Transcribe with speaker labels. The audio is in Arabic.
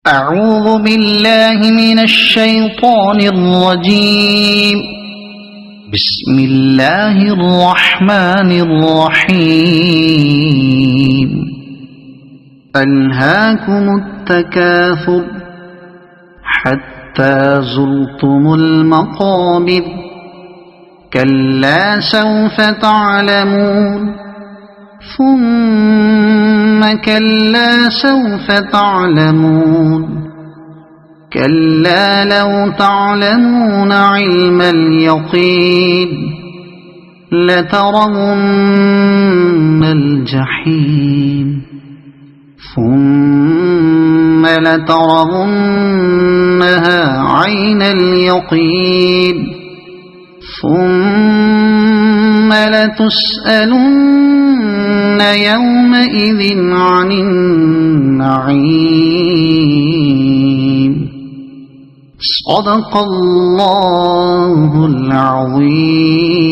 Speaker 1: أعوذ بالله من الشيطان الرجيم. بسم الله الرحمن الرحيم. ألهاكم التكاثر حتى زرتم المقابر. كلا سوف تعلمون ثم كلا سوف تعلمون. كلا لو تعلمون علم اليقين لترون الجحيم ثم لترونها عين اليقين ثم لتسألن يومئذ عن النعيم. صدق الله العظيم.